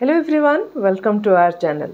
Hello everyone, welcome to our channel.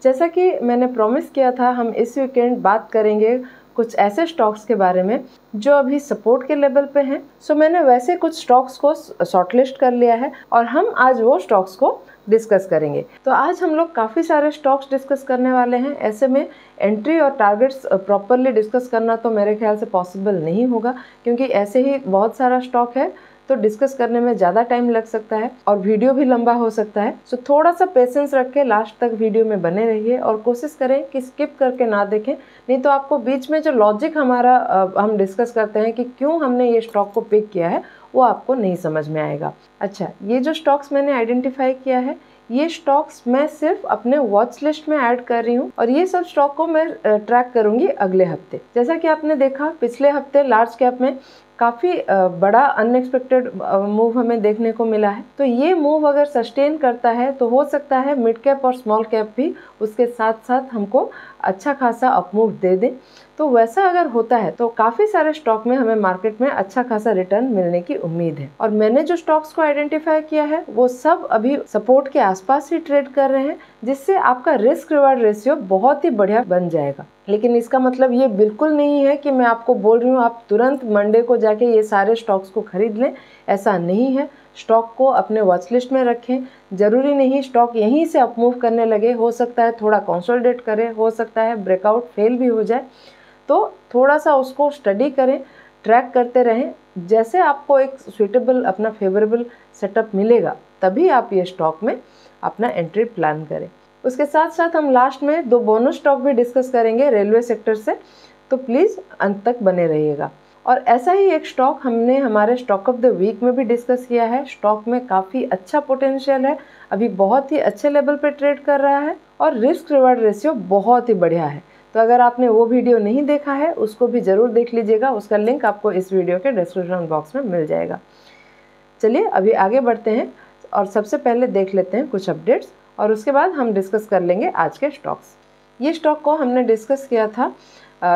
जैसा कि मैंने प्रॉमिस किया था, हम इस वीकेंड बात करेंगे कुछ ऐसे स्टॉक्स के बारे में जो अभी सपोर्ट के लेवल पे हैं। सो मैंने वैसे कुछ स्टॉक्स को शॉर्टलिस्ट कर लिया है और हम आज वो स्टॉक्स को डिस्कस करेंगे। तो आज हम लोग काफ़ी सारे स्टॉक्स डिस्कस करने वाले हैं। ऐसे में एंट्री और टारगेट्स प्रॉपरली डिस्कस करना तो मेरे ख्याल से पॉसिबल नहीं होगा, क्योंकि ऐसे ही बहुत सारा स्टॉक है तो डिस्कस करने में ज़्यादा टाइम लग सकता है और वीडियो भी लंबा हो सकता है। सो थोड़ा सा पेशेंस रख के लास्ट तक वीडियो में बने रहिए और कोशिश करें कि स्किप करके ना देखें, नहीं तो आपको बीच में जो लॉजिक हमारा हम डिस्कस करते हैं कि क्यों हमने ये स्टॉक को पिक किया है, वो आपको नहीं समझ में आएगा। अच्छा, ये जो स्टॉक्स मैंने आइडेंटिफाई किया है, ये स्टॉक्स मैं सिर्फ अपने वॉच लिस्ट में ऐड कर रही हूँ और ये सब स्टॉक को मैं ट्रैक करूंगी अगले हफ्ते। जैसा कि आपने देखा, पिछले हफ्ते लार्ज कैप में काफ़ी बड़ा अनएक्सपेक्टेड मूव हमें देखने को मिला है। तो ये मूव अगर सस्टेन करता है तो हो सकता है मिड कैप और स्मॉल कैप भी उसके साथ साथ हमको अच्छा खासा अपमूव दे दे। तो वैसा अगर होता है तो काफ़ी सारे स्टॉक में हमें मार्केट में अच्छा खासा रिटर्न मिलने की उम्मीद है। और मैंने जो स्टॉक्स को आइडेंटिफाई किया है वो सब अभी सपोर्ट के आसपास ही ट्रेड कर रहे हैं, जिससे आपका रिस्क रिवार्ड रेशियो बहुत ही बढ़िया बन जाएगा। लेकिन इसका मतलब ये बिल्कुल नहीं है कि मैं आपको बोल रही हूँ आप तुरंत मंडे को जाके ये सारे स्टॉक्स को खरीद लें। ऐसा नहीं है। स्टॉक को अपने वॉच लिस्ट में रखें। ज़रूरी नहीं स्टॉक यहीं से अपमूव करने लगे, हो सकता है थोड़ा कंसोलिडेट करे, हो सकता है ब्रेकआउट फेल भी हो जाए। तो थोड़ा सा उसको स्टडी करें, ट्रैक करते रहें। जैसे आपको एक सुइटेबल अपना फेवरेबल सेटअप मिलेगा तभी आप ये स्टॉक में अपना एंट्री प्लान करें। उसके साथ साथ हम लास्ट में 2 बोनस स्टॉक भी डिस्कस करेंगे रेलवे सेक्टर से, तो प्लीज़ अंत तक बने रहिएगा। और ऐसा ही एक स्टॉक हमने हमारे स्टॉक ऑफ द वीक में भी डिस्कस किया है। स्टॉक में काफ़ी अच्छा पोटेंशियल है, अभी बहुत ही अच्छे लेवल पे ट्रेड कर रहा है और रिस्क रिवार्ड रेशियो बहुत ही बढ़िया है। तो अगर आपने वो वीडियो नहीं देखा है उसको भी ज़रूर देख लीजिएगा, उसका लिंक आपको इस वीडियो के डिस्क्रिप्शन बॉक्स में मिल जाएगा। चलिए अभी आगे बढ़ते हैं और सबसे पहले देख लेते हैं कुछ अपडेट्स और उसके बाद हम डिस्कस कर लेंगे आज के स्टॉक्स। ये स्टॉक को हमने डिस्कस किया था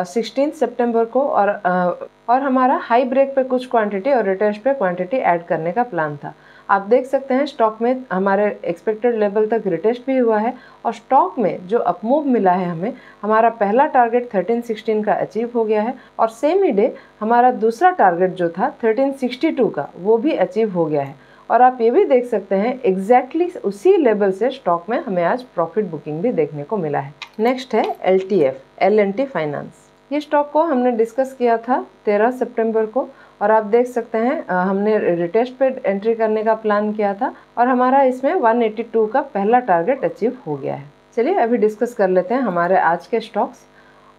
16 सितंबर को और हमारा हाई ब्रेक पे कुछ क्वांटिटी और रिटेस्ट पे क्वांटिटी ऐड करने का प्लान था। आप देख सकते हैं स्टॉक में हमारे एक्सपेक्टेड लेवल तक रिटेस्ट भी हुआ है और स्टॉक में जो अपमूव मिला है हमें, हमारा पहला टारगेट 1316 का अचीव हो गया है और सेम ही डे हमारा दूसरा टारगेट जो था 1362 का वो भी अचीव हो गया है। और आप ये भी देख सकते हैं एग्जैक्टली उसी लेवल से स्टॉक में हमें आज प्रॉफिट बुकिंग भी देखने को मिला है। नेक्स्ट है LTF, L&T फाइनेंस। ये स्टॉक को हमने डिस्कस किया था 13 सितंबर को और आप देख सकते हैं हमने रिटेस्ट पे एंट्री करने का प्लान किया था और हमारा इसमें 182 का पहला टारगेट अचीव हो गया है। चलिए अभी डिस्कस कर लेते हैं हमारे आज के स्टॉक्स।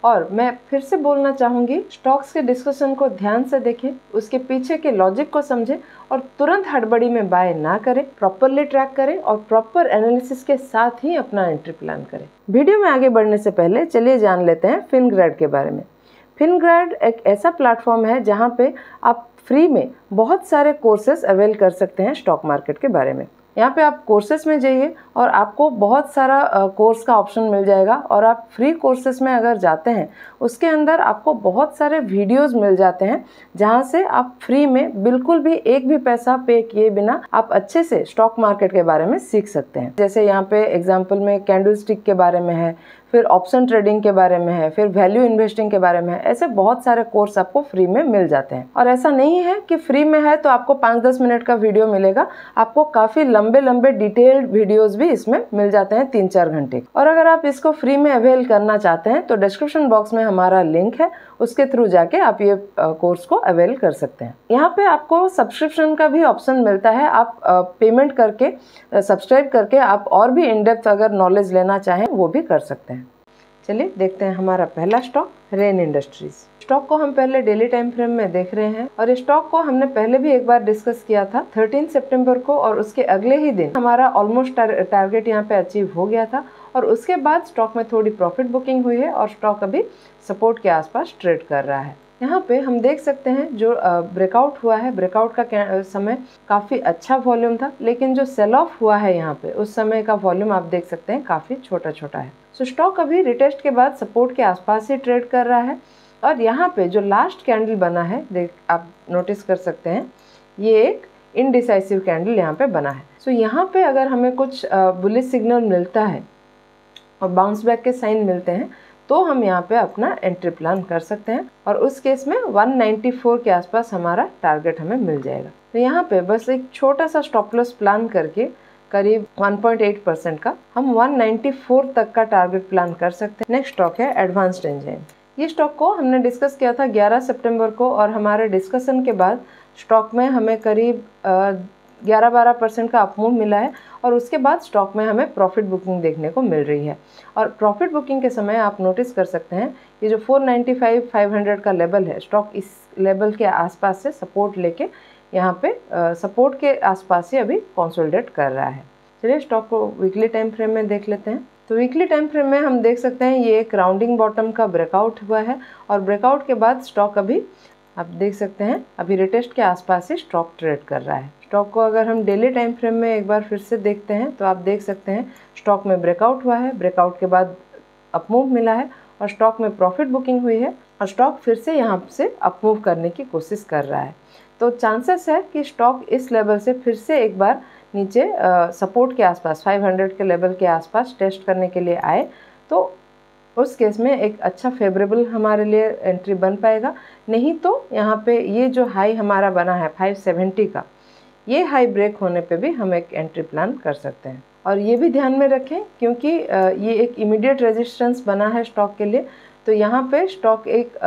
और मैं फिर से बोलना चाहूँगी, स्टॉक्स के डिस्कशन को ध्यान से देखें, उसके पीछे के लॉजिक को समझें और तुरंत हड़बड़ी में बाय ना करें। प्रॉपरली ट्रैक करें और प्रॉपर एनालिसिस के साथ ही अपना एंट्री प्लान करें। वीडियो में आगे बढ़ने से पहले चलिए जान लेते हैं फिनग्रेड के बारे में। फिनग्रेड एक ऐसा प्लेटफॉर्म है जहाँ पे आप फ्री में बहुत सारे कोर्सेज अवेल कर सकते हैं स्टॉक मार्केट के बारे में। यहाँ पे आप कोर्सेज में जाइए और आपको बहुत सारा कोर्स का ऑप्शन मिल जाएगा और आप फ्री कोर्सेज में अगर जाते हैं उसके अंदर आपको बहुत सारे वीडियोस मिल जाते हैं जहाँ से आप फ्री में बिल्कुल भी एक भी पैसा पे किए बिना आप अच्छे से स्टॉक मार्केट के बारे में सीख सकते हैं। जैसे यहाँ पे एग्जाम्पल में कैंडल स्टिक के बारे में है, फिर ऑप्शन ट्रेडिंग के बारे में है, फिर वैल्यू इन्वेस्टिंग के बारे में है। ऐसे बहुत सारे कोर्स आपको फ्री में मिल जाते हैं। और ऐसा नहीं है कि फ्री में है तो आपको 5-10 मिनट का वीडियो मिलेगा, आपको काफ़ी लंबे लंबे डिटेल्ड वीडियोस भी इसमें मिल जाते हैं 3-4 घंटे। और अगर आप इसको फ्री में अवेल करना चाहते हैं तो डिस्क्रिप्शन बॉक्स में हमारा लिंक है, उसके थ्रू जाके आप ये कोर्स को अवेल कर सकते हैं। यहाँ पे आपको सब्सक्रिप्शन का भी ऑप्शन मिलता है। आप पेमेंट करके सब्सक्राइब करके आप और भी इन डेप्थ अगर नॉलेज लेना चाहें वो भी कर सकते हैं। चलिए देखते हैं हमारा पहला स्टॉक, रेन इंडस्ट्रीज। स्टॉक को हम पहले डेली टाइम फ्रेम में देख रहे हैं और इस स्टॉक को हमने पहले भी एक बार डिस्कस किया था 13 सितंबर को और उसके अगले ही दिन हमारा ऑलमोस्ट टारगेट यहाँ पे अचीव हो गया था और उसके बाद स्टॉक में थोड़ी प्रॉफिट बुकिंग हुई है और स्टॉक अभी सपोर्ट के आसपास ट्रेड कर रहा है। यहाँ पे हम देख सकते हैं जो ब्रेकआउट हुआ है, ब्रेकआउट का समय काफ़ी अच्छा वॉल्यूम था, लेकिन जो सेल ऑफ हुआ है यहाँ पे उस समय का वॉल्यूम आप देख सकते हैं काफ़ी छोटा छोटा है। सो स्टॉक अभी रिटेस्ट के बाद सपोर्ट के आसपास ही ट्रेड कर रहा है और यहाँ पे जो लास्ट कैंडल बना है आप नोटिस कर सकते हैं, ये एक इनडिसाइसिव कैंडल यहाँ पे बना है। सो यहाँ पे अगर हमें कुछ बुलिश सिग्नल मिलता है और बाउंस बैक के साइन मिलते हैं तो हम यहाँ पे अपना एंट्री प्लान कर सकते हैं, और उस केस में 194 के आसपास हमारा टारगेट हमें मिल जाएगा। तो यहाँ पे बस एक छोटा सा स्टॉप लॉस प्लान करके करीब 1.8% का हम 194 तक का टारगेट प्लान कर सकते हैं। नेक्स्ट स्टॉक है एडवांस्ड एंजाइम। ये स्टॉक को हमने डिस्कस किया था 11 सितंबर को, और हमारे डिस्कशन के बाद स्टॉक में हमें करीब 11-12% का अपमूव मिला है, और उसके बाद स्टॉक में हमें प्रॉफिट बुकिंग देखने को मिल रही है। और प्रॉफिट बुकिंग के समय आप नोटिस कर सकते हैं ये जो 495-500 का लेवल है, स्टॉक इस लेवल के आसपास से सपोर्ट लेके यहाँ पे सपोर्ट के आसपास से अभी कंसोलिडेट कर रहा है। चलिए स्टॉक को वीकली टाइम फ्रेम में देख लेते हैं। तो वीकली टाइम फ्रेम में हम देख सकते हैं ये एक राउंडिंग बॉटम का ब्रेकआउट हुआ है, और ब्रेकआउट के बाद स्टॉक अभी आप देख सकते हैं अभी रिटेस्ट के आसपास ही स्टॉक ट्रेड कर रहा है। स्टॉक को अगर हम डेली टाइम फ्रेम में एक बार फिर से देखते हैं तो आप देख सकते हैं स्टॉक में ब्रेकआउट हुआ है, ब्रेकआउट के बाद अपमूव मिला है, और स्टॉक में प्रॉफिट बुकिंग हुई है, और स्टॉक फिर से यहाँ से अपमूव करने की कोशिश कर रहा है। तो चांसेस है कि स्टॉक इस लेवल से फिर से एक बार नीचे सपोर्ट के आसपास 500 के लेवल के आसपास टेस्ट करने के लिए आए, तो उस केस में एक अच्छा फेवरेबल हमारे लिए एंट्री बन पाएगा। नहीं तो यहाँ पे ये जो हाई हमारा बना है 570 का, ये हाई ब्रेक होने पे भी हम एक एंट्री प्लान कर सकते हैं। और ये भी ध्यान में रखें क्योंकि ये एक इमीडिएट रेजिस्टेंस बना है स्टॉक के लिए, तो यहाँ पे स्टॉक एक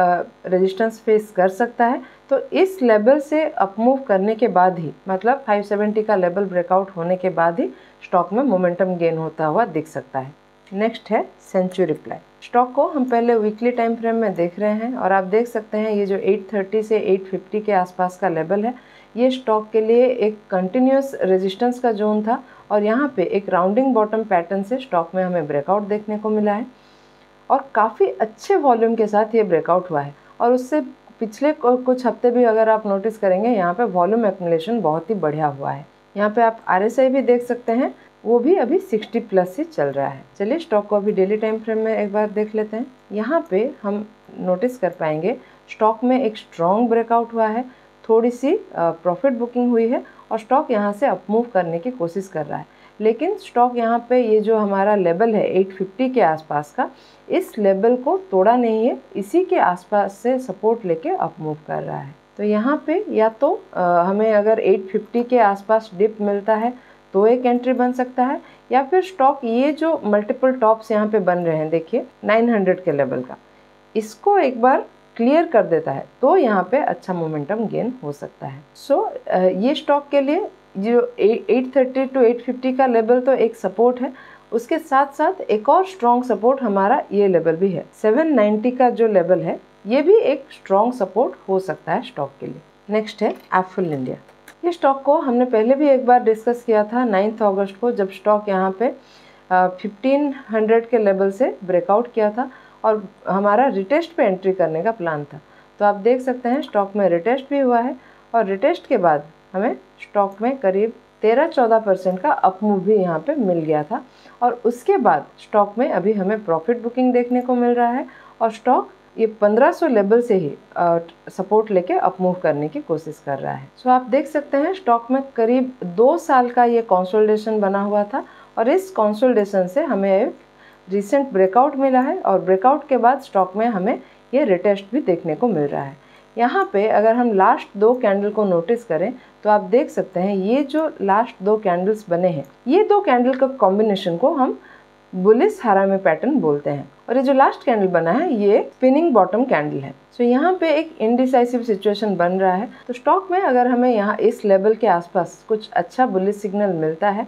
रेजिस्टेंस फेस कर सकता है। तो इस लेवल से अपमूव करने के बाद ही, मतलब 570 का लेवल ब्रेकआउट होने के बाद ही स्टॉक में मोमेंटम गेन होता हुआ दिख सकता है। नेक्स्ट है सेंचुरी प्लाई। स्टॉक को हम पहले वीकली टाइम फ्रेम में देख रहे हैं, और आप देख सकते हैं ये जो 830 से 850 के आसपास का लेवल है, ये स्टॉक के लिए एक कंटिन्यूस रेजिस्टेंस का जोन था, और यहाँ पे एक राउंडिंग बॉटम पैटर्न से स्टॉक में हमें ब्रेकआउट देखने को मिला है, और काफ़ी अच्छे वॉल्यूम के साथ ये ब्रेकआउट हुआ है। और उससे पिछले कुछ हफ्ते भी अगर आप नोटिस करेंगे यहाँ पे वॉल्यूम एक्युमुलेशन बहुत ही बढ़िया हुआ है। यहाँ पे आप RSI भी देख सकते हैं, वो भी अभी 60 प्लस ही चल रहा है। चलिए स्टॉक को अभी डेली टाइम फ्रेम में एक बार देख लेते हैं। यहाँ पे हम नोटिस कर पाएंगे स्टॉक में एक स्ट्रॉन्ग ब्रेकआउट हुआ है, थोड़ी सी प्रॉफिट बुकिंग हुई है, और स्टॉक यहाँ से अपमूव करने की कोशिश कर रहा है। लेकिन स्टॉक यहाँ पे ये जो हमारा लेवल है 850 के आसपास का, इस लेवल को तोड़ा नहीं है, इसी के आसपास से सपोर्ट लेके अपमूव कर रहा है। तो यहाँ पे या तो हमें अगर 850 के आसपास डिप मिलता है तो एक एंट्री बन सकता है, या फिर स्टॉक ये जो मल्टीपल टॉप्स यहाँ पे बन रहे हैं, देखिए 900 के लेवल का, इसको एक बार क्लियर कर देता है तो यहाँ पे अच्छा मोमेंटम गेन हो सकता है। सो ये स्टॉक के लिए जो 830 टू 850 का लेवल तो एक सपोर्ट है, उसके साथ साथ एक और स्ट्रॉन्ग सपोर्ट हमारा ये लेवल भी है 790 का जो लेवल है, ये भी एक स्ट्रॉन्ग सपोर्ट हो सकता है स्टॉक के लिए। नेक्स्ट है एप्पल इंडिया। ये स्टॉक को हमने पहले भी एक बार डिस्कस किया था 9 अगस्त को, जब स्टॉक यहाँ पे 1500 के लेवल से ब्रेकआउट किया था और हमारा रिटेस्ट पे एंट्री करने का प्लान था। तो आप देख सकते हैं स्टॉक में रिटेस्ट भी हुआ है, और रिटेस्ट के बाद हमें स्टॉक में करीब 13-14% का अपमूव भी यहाँ पे मिल गया था, और उसके बाद स्टॉक में अभी हमें प्रॉफिट बुकिंग देखने को मिल रहा है, और स्टॉक ये 1500 लेवल से ही सपोर्ट लेके अपमूव करने की कोशिश कर रहा है। सो आप देख सकते हैं स्टॉक में करीब 2 साल का ये कंसोलिडेशन बना हुआ था, और इस कंसोलिडेशन से हमें एक रिसेंट ब्रेकआउट मिला है, और ब्रेकआउट के बाद स्टॉक में हमें ये रिटेस्ट भी देखने को मिल रहा है। यहाँ पे अगर हम लास्ट 2 कैंडल को नोटिस करें तो आप देख सकते हैं ये जो लास्ट 2 कैंडल्स बने हैं, ये 2 कैंडल का कॉम्बिनेशन को हम बुलिश हारामी पैटर्न बोलते हैं, और ये जो लास्ट कैंडल बना है ये स्पिनिंग बॉटम कैंडल है। सो यहाँ पे एक इनडिसाइसिव सिचुएशन बन रहा है। तो स्टॉक में अगर हमें यहाँ इस लेवल के आसपास कुछ अच्छा बुलिश सिग्नल मिलता है,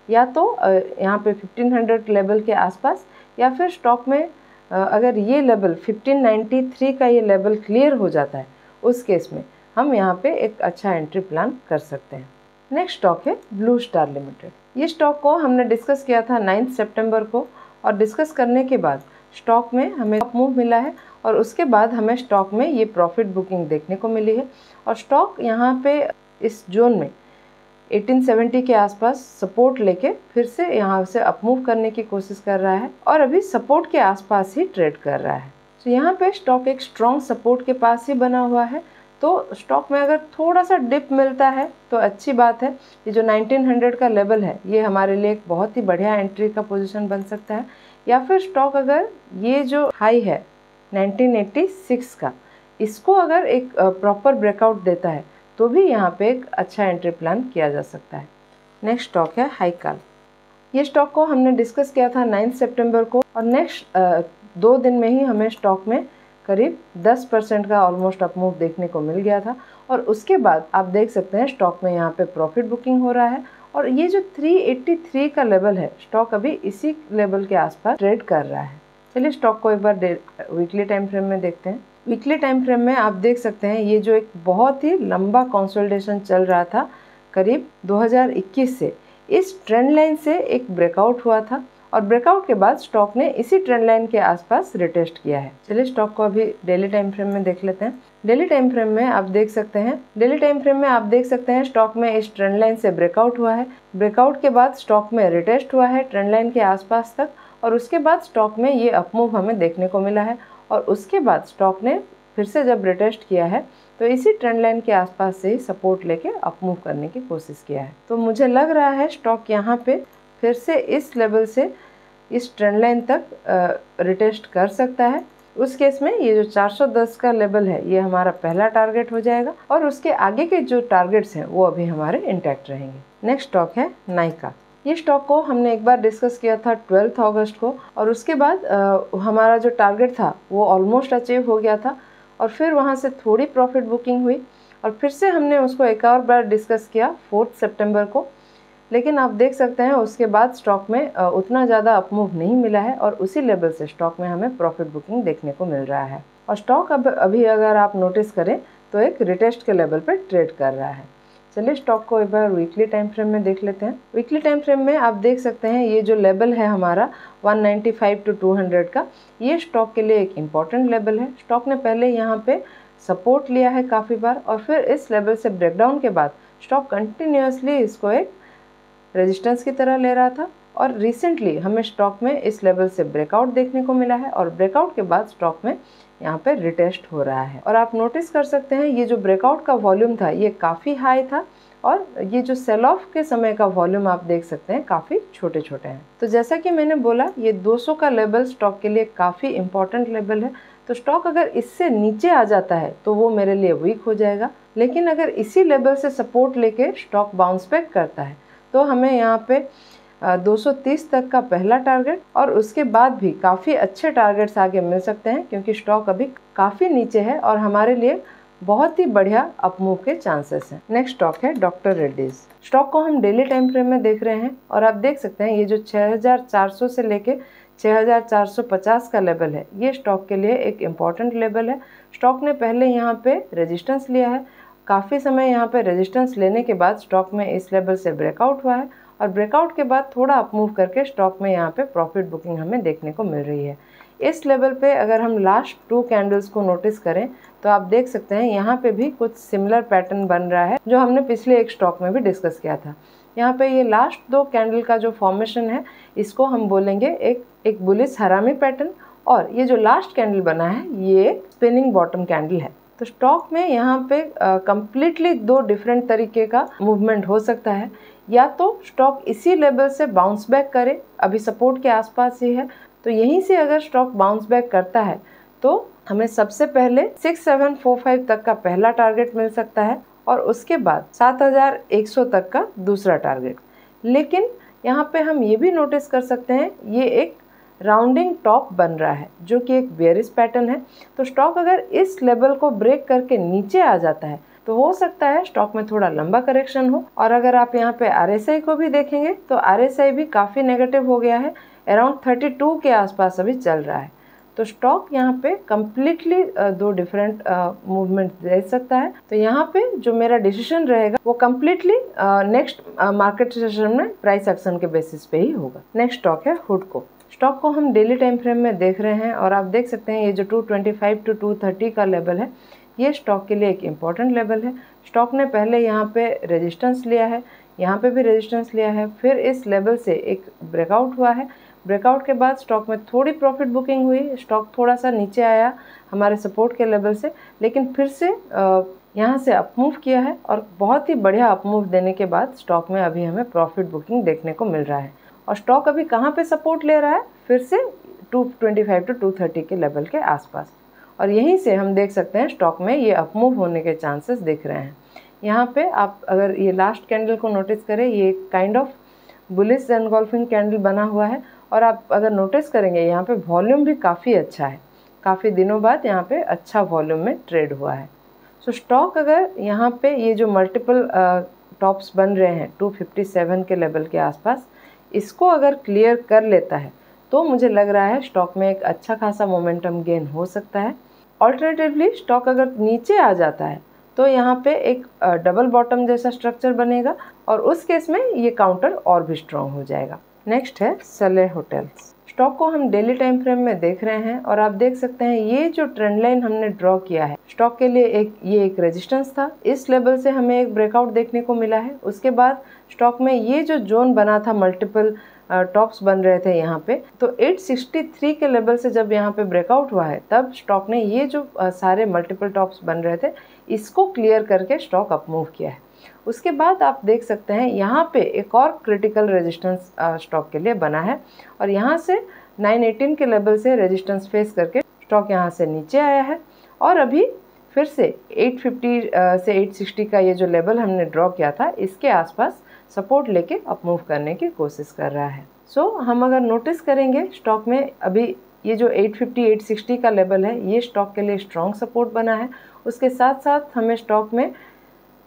या तो यहाँ पे 1500 लेवल के आसपास, या फिर स्टॉक में अगर ये लेवल 1593 का ये लेवल क्लियर हो जाता है, उस केस में हम यहाँ पे एक अच्छा एंट्री प्लान कर सकते हैं। नेक्स्ट स्टॉक है ब्लू स्टार लिमिटेड। ये स्टॉक को हमने डिस्कस किया था 9 सितंबर को, और डिस्कस करने के बाद स्टॉक में हमें अपमूव मिला है, और उसके बाद हमें स्टॉक में ये प्रॉफिट बुकिंग देखने को मिली है, और स्टॉक यहाँ पे इस जोन में 1870 के आसपास सपोर्ट लेके फिर से यहाँ से अपमूव करने की कोशिश कर रहा है, और अभी सपोर्ट के आसपास ही ट्रेड कर रहा है। तो यहाँ पे स्टॉक एक स्ट्रॉन्ग सपोर्ट के पास ही बना हुआ है, तो स्टॉक में अगर थोड़ा सा डिप मिलता है तो अच्छी बात है। ये जो 1900 का लेवल है ये हमारे लिए एक बहुत ही बढ़िया एंट्री का पोजीशन बन सकता है। या फिर स्टॉक अगर ये जो हाई है 1986 का, इसको अगर एक प्रॉपर ब्रेकआउट देता है तो भी यहाँ पे एक अच्छा एंट्री प्लान किया जा सकता है। नेक्स्ट स्टॉक है हाईकाल। ये स्टॉक को हमने डिस्कस किया था 9 सितंबर को और नेक्स्ट 2 दिन में ही हमें स्टॉक में करीब 10% का ऑलमोस्ट अपमूव देखने को मिल गया था। और उसके बाद आप देख सकते हैं स्टॉक में यहाँ पे प्रॉफिट बुकिंग हो रहा है और ये जो 383 का लेवल है, स्टॉक अभी इसी लेवल के आसपास ट्रेड कर रहा है। चलिए स्टॉक को एक बार वीकली टाइम फ्रेम में देखते हैं। वीकली टाइम फ्रेम में आप देख सकते हैं ये जो एक बहुत ही लंबा कंसोलिडेशन चल रहा था करीब 2021 से, इस ट्रेंड लाइन से एक ब्रेकआउट हुआ था और ब्रेकआउट के बाद स्टॉक ने इसी ट्रेंड लाइन के आसपास रिटेस्ट किया है। चलिए स्टॉक को अभी डेली टाइम फ्रेम में देख लेते हैं। डेली टाइम फ्रेम में आप देख सकते हैं स्टॉक में इस ट्रेंड लाइन से ब्रेकआउट हुआ है। ब्रेकआउट के बाद स्टॉक में रिटेस्ट हुआ है ट्रेंड लाइन के आसपास तक और उसके बाद स्टॉक में ये अपमूव हमें देखने को मिला है और उसके बाद स्टॉक ने फिर से जब रिटेस्ट किया है तो इसी ट्रेंड लाइन के आसपास से ही सपोर्ट लेके अपमूव करने की कोशिश किया है। तो मुझे लग रहा है स्टॉक यहाँ पे फिर से इस लेवल से इस ट्रेंड लाइन तक रिटेस्ट कर सकता है। उस केस में ये जो 410 का लेवल है ये हमारा पहला टारगेट हो जाएगा और उसके आगे के जो टारगेट्स हैं वो अभी हमारे इंटैक्ट रहेंगे। नेक्स्ट स्टॉक है नाइका। ये स्टॉक को हमने एक बार डिस्कस किया था 12 अगस्त को और उसके बाद हमारा जो टारगेट था वो ऑलमोस्ट अचीव हो गया था और फिर वहाँ से थोड़ी प्रॉफिट बुकिंग हुई और फिर से हमने उसको एक और बार डिस्कस किया 4 सितंबर को। लेकिन आप देख सकते हैं उसके बाद स्टॉक में उतना ज़्यादा अपमूव नहीं मिला है और उसी लेवल से स्टॉक में हमें प्रॉफिट बुकिंग देखने को मिल रहा है और स्टॉक अभी अगर आप नोटिस करें तो एक रिटेस्ट के लेवल पर ट्रेड कर रहा है। चलिए स्टॉक को एक बार वीकली टाइम फ्रेम में देख लेते हैं। वीकली टाइम फ्रेम में आप देख सकते हैं ये जो लेवल है हमारा 195 to 200 का, ये स्टॉक के लिए एक इम्पॉर्टेंट लेवल है। स्टॉक ने पहले यहाँ पे सपोर्ट लिया है काफ़ी बार और फिर इस लेवल से ब्रेकडाउन के बाद स्टॉक कंटिन्यूसली इसको एक रेजिस्टेंस की तरह ले रहा था और रिसेंटली हमें स्टॉक में इस लेवल से ब्रेकआउट देखने को मिला है और ब्रेकआउट के बाद स्टॉक में यहाँ पे रिटेस्ट हो रहा है। और आप नोटिस कर सकते हैं ये जो ब्रेकआउट का वॉल्यूम था ये काफ़ी हाई था और ये जो सेल ऑफ के समय का वॉल्यूम आप देख सकते हैं काफ़ी छोटे छोटे हैं। तो जैसा कि मैंने बोला ये 200 का लेवल स्टॉक के लिए काफ़ी इंपॉर्टेंट लेवल है। तो स्टॉक अगर इससे नीचे आ जाता है तो वो मेरे लिए वीक हो जाएगा, लेकिन अगर इसी लेवल से सपोर्ट लेके स्टॉक बाउंस बैक करता है तो हमें यहाँ पे 230 तक का पहला टारगेट और उसके बाद भी काफ़ी अच्छे टारगेट्स आगे मिल सकते हैं क्योंकि स्टॉक अभी काफ़ी नीचे है और हमारे लिए बहुत ही बढ़िया अपमूव के चांसेस हैं। नेक्स्ट स्टॉक है डॉक्टर रेड्डीज। स्टॉक को हम डेली टाइम फ्रेम में देख रहे हैं और आप देख सकते हैं ये जो 6400 से लेके 6450 का लेवल है ये स्टॉक के लिए एक इम्पॉर्टेंट लेवल है। स्टॉक ने पहले यहाँ पे रेजिस्टेंस लिया है, काफ़ी समय यहाँ पे रेजिस्टेंस लेने के बाद स्टॉक में इस लेवल से ब्रेकआउट हुआ है और ब्रेकआउट के बाद थोड़ा अपमूव करके स्टॉक में यहाँ पे प्रॉफिट बुकिंग हमें देखने को मिल रही है। इस लेवल पे अगर हम लास्ट 2 कैंडल्स को नोटिस करें तो आप देख सकते हैं यहाँ पे भी कुछ सिमिलर पैटर्न बन रहा है जो हमने पिछले एक स्टॉक में भी डिस्कस किया था। यहाँ पे ये लास्ट 2 कैंडल का जो फॉर्मेशन है इसको हम बोलेंगे एक बुलिश हरामी पैटर्न और ये जो लास्ट कैंडल बना है ये स्पिनिंग बॉटम कैंडल है। तो स्टॉक में यहाँ पे कम्प्लीटली 2 डिफरेंट तरीके का मूवमेंट हो सकता है। या तो स्टॉक इसी लेवल से बाउंस बैक करे, अभी सपोर्ट के आसपास ही है, तो यहीं से अगर स्टॉक बाउंस बैक करता है तो हमें सबसे पहले 6745 तक का पहला टारगेट मिल सकता है और उसके बाद 7100 तक का दूसरा टारगेट। लेकिन यहाँ पे हम ये भी नोटिस कर सकते हैं ये एक राउंडिंग टॉप बन रहा है जो कि एक बेयरिश पैटर्न है। तो स्टॉक अगर इस लेवल को ब्रेक करके नीचे आ जाता है तो हो सकता है स्टॉक में थोड़ा लंबा करेक्शन हो। और अगर आप यहाँ पे RSI को भी देखेंगे तो RSI भी काफ़ी नेगेटिव हो गया है, अराउंड 32 के आसपास अभी चल रहा है। तो स्टॉक यहाँ पे कम्प्लीटली 2 डिफरेंट मूवमेंट दे सकता है। तो यहाँ पे जो मेरा डिसीजन रहेगा वो कम्प्लीटली नेक्स्ट मार्केट सेशन में प्राइस एक्शन के बेसिस पे ही होगा। नेक्स्ट स्टॉक है हुडको। स्टॉक को हम डेली टाइम फ्रेम में देख रहे हैं और आप देख सकते हैं ये जो 225 to 230 का लेवल है ये स्टॉक के लिए एक इम्पॉर्टेंट लेवल है। स्टॉक ने पहले यहाँ पे रेजिस्टेंस लिया है, यहाँ पे भी रेजिस्टेंस लिया है, फिर इस लेवल से एक ब्रेकआउट हुआ है। ब्रेकआउट के बाद स्टॉक में थोड़ी प्रॉफिट बुकिंग हुई, स्टॉक थोड़ा सा नीचे आया हमारे सपोर्ट के लेवल से, लेकिन फिर से यहाँ से अपमूव किया है और बहुत ही बढ़िया अपमूव देने के बाद स्टॉक में अभी हमें प्रॉफिट बुकिंग देखने को मिल रहा है। और स्टॉक अभी कहाँ पे सपोर्ट ले रहा है, फिर से 225 to 230 के लेवल के आसपास, और यहीं से हम देख सकते हैं स्टॉक में ये अपमूव होने के चांसेस दिख रहे हैं। यहाँ पे आप अगर ये लास्ट कैंडल को नोटिस करें, ये kind of bullish engulfing candle बना हुआ है, और आप अगर नोटिस करेंगे यहाँ पे वॉल्यूम भी काफ़ी अच्छा है, काफ़ी दिनों बाद यहाँ पे अच्छा वॉल्यूम में ट्रेड हुआ है। सो स्टॉक अगर यहाँ पे ये जो मल्टीपल टॉप्स बन रहे हैं 257 के लेवल के आसपास, इसको अगर क्लियर कर लेता है तो मुझे लग रहा है स्टॉक में एक अच्छा खासा मोमेंटम गेन हो सकता है। ऑल्टरनेटिवली स्टॉक अगर नीचे आ जाता है तो यहाँ पे एक डबल बॉटम जैसा स्ट्रक्चर बनेगा, और उस केस में ये काउंटर और भी स्ट्रॉन्ग हो जाएगा। नेक्स्ट है सले होटल्स। स्टॉक को हम डेली टाइम फ्रेम में देख रहे हैं, और आप देख सकते हैं ये जो ट्रेंड लाइन हमने ड्रॉ किया है स्टॉक के लिए ये एक रेजिस्टेंस था। इस लेवल से हमें एक ब्रेकआउट देखने को मिला है। उसके बाद स्टॉक में ये जो जोन बना था, मल्टीपल टॉप्स बन रहे थे यहाँ पे, तो 863 के लेवल से जब यहाँ पे ब्रेकआउट हुआ है तब स्टॉक ने ये जो सारे मल्टीपल टॉप्स बन रहे थे इसको क्लियर करके स्टॉक अपमूव किया है। उसके बाद आप देख सकते हैं यहाँ पे एक और क्रिटिकल रेजिस्टेंस स्टॉक के लिए बना है, और यहाँ से 918 के लेवल से रेजिस्टेंस फेस करके स्टॉक यहाँ से नीचे आया है, और अभी फिर से 850 से 860 का ये जो लेवल हमने ड्रॉ किया था इसके आसपास सपोर्ट लेके अपमूव करने की कोशिश कर रहा है। सो हम अगर नोटिस करेंगे स्टॉक में अभी ये जो 850-860 का लेवल है ये स्टॉक के लिए स्ट्रॉन्ग सपोर्ट बना है। उसके साथ साथ हमें स्टॉक में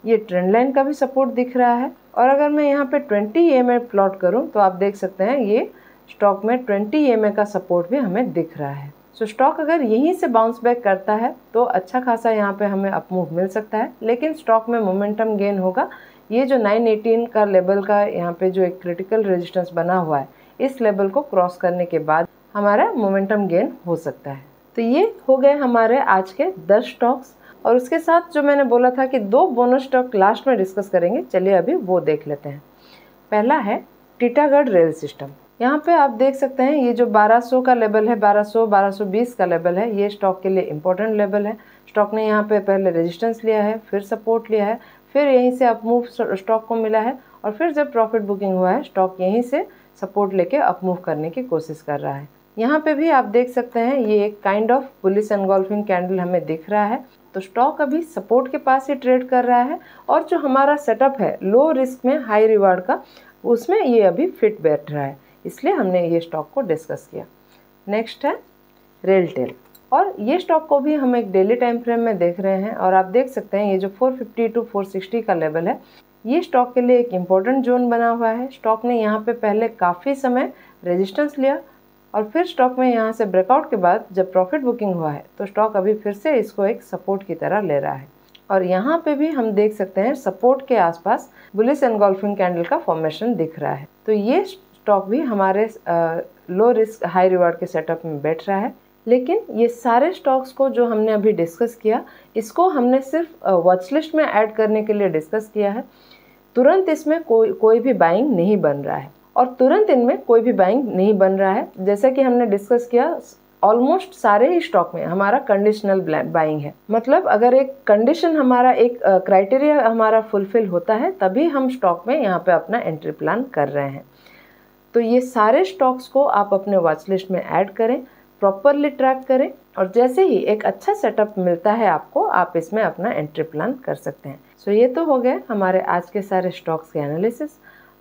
ये ट्रेंड लाइन का भी सपोर्ट दिख रहा है, और अगर मैं यहाँ पे 20 EMA प्लॉट करूँ तो आप देख सकते हैं ये स्टॉक में 20 EMA का सपोर्ट भी हमें दिख रहा है। सो स्टॉक अगर यहीं से बाउंस बैक करता है तो अच्छा खासा यहाँ पे हमें अपमूव मिल सकता है, लेकिन स्टॉक में मोमेंटम गेन होगा। ये जो 918 का लेवल का यहाँ पे जो एक क्रिटिकल रेजिस्टेंस बना हुआ है इस लेवल को क्रॉस करने के बाद हमारा मोमेंटम गेन हो सकता है। तो ये हो गए हमारे आज के 10 स्टॉक्स, और उसके साथ जो मैंने बोला था कि 2 बोनस स्टॉक लास्ट में डिस्कस करेंगे, चलिए अभी वो देख लेते हैं। पहला है टीटागढ़ रेल सिस्टम। यहाँ पे आप देख सकते हैं ये जो 1200 का लेवल है, 1200-1220 का लेवल है, ये स्टॉक के लिए इम्पोर्टेंट लेवल है। स्टॉक ने यहाँ पे पहले रेजिस्टेंस लिया है, फिर सपोर्ट लिया है, फिर यहीं से अपमूव स्टॉक को मिला है, और फिर जब प्रॉफिट बुकिंग हुआ है स्टॉक यहीं से सपोर्ट लेके अपमूव करने की कोशिश कर रहा है। यहाँ पे भी आप देख सकते हैं ये एक kind of bullish engulfing candle हमें दिख रहा है। तो स्टॉक अभी सपोर्ट के पास ही ट्रेड कर रहा है, और जो हमारा सेटअप है लो रिस्क में हाई रिवार्ड का, उसमें ये अभी फिट बैठ रहा है, इसलिए हमने ये स्टॉक को डिस्कस किया। नेक्स्ट है रेलटेल, और ये स्टॉक को भी हम एक डेली टाइम फ्रेम में देख रहे हैं, और आप देख सकते हैं ये जो 450 to 460 का लेवल है ये स्टॉक के लिए एक इम्पोर्टेंट जोन बना हुआ है। स्टॉक ने यहाँ पे पहले काफ़ी समय रेजिस्टेंस लिया, और फिर स्टॉक में यहाँ से ब्रेकआउट के बाद जब प्रॉफिट बुकिंग हुआ है तो स्टॉक अभी फिर से इसको एक सपोर्ट की तरह ले रहा है, और यहाँ पे भी हम देख सकते हैं सपोर्ट के आसपास बुलिश एनगल्फिंग कैंडल का फॉर्मेशन दिख रहा है। तो ये स्टॉक भी हमारे लो रिस्क हाई रिवार्ड के सेटअप में बैठ रहा है। लेकिन ये सारे स्टॉक्स को जो हमने अभी डिस्कस किया इसको हमने सिर्फ वॉच लिस्ट में ऐड करने के लिए डिस्कस किया है। तुरंत इसमें कोई भी बाइंग नहीं बन रहा है, और तुरंत इनमें कोई भी बाइंग नहीं बन रहा है। जैसा कि हमने डिस्कस किया ऑलमोस्ट सारे ही स्टॉक में हमारा कंडीशनल बाइंग है, मतलब अगर एक कंडीशन हमारा एक क्राइटेरिया हमारा फुलफिल होता है तभी हम स्टॉक में यहाँ पे अपना एंट्री प्लान कर रहे हैं। तो ये सारे स्टॉक्स को आप अपने वॉच लिस्ट में ऐड करें, प्रॉपरली ट्रैक करें, और जैसे ही एक अच्छा सेटअप मिलता है आपको, आप इसमें अपना एंट्री प्लान कर सकते हैं। सो ये तो हो गए हमारे आज के सारे स्टॉक्स के एनालिसिस।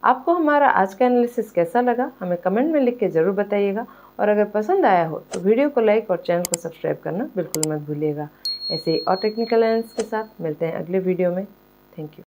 आपको हमारा आज का एनालिसिस कैसा लगा हमें कमेंट में लिख के ज़रूर बताइएगा, और अगर पसंद आया हो तो वीडियो को लाइक और चैनल को सब्सक्राइब करना बिल्कुल मत भूलिएगा। ऐसे ही और टेक्निकल एनालिसिस के साथ मिलते हैं अगले वीडियो में। Thank you.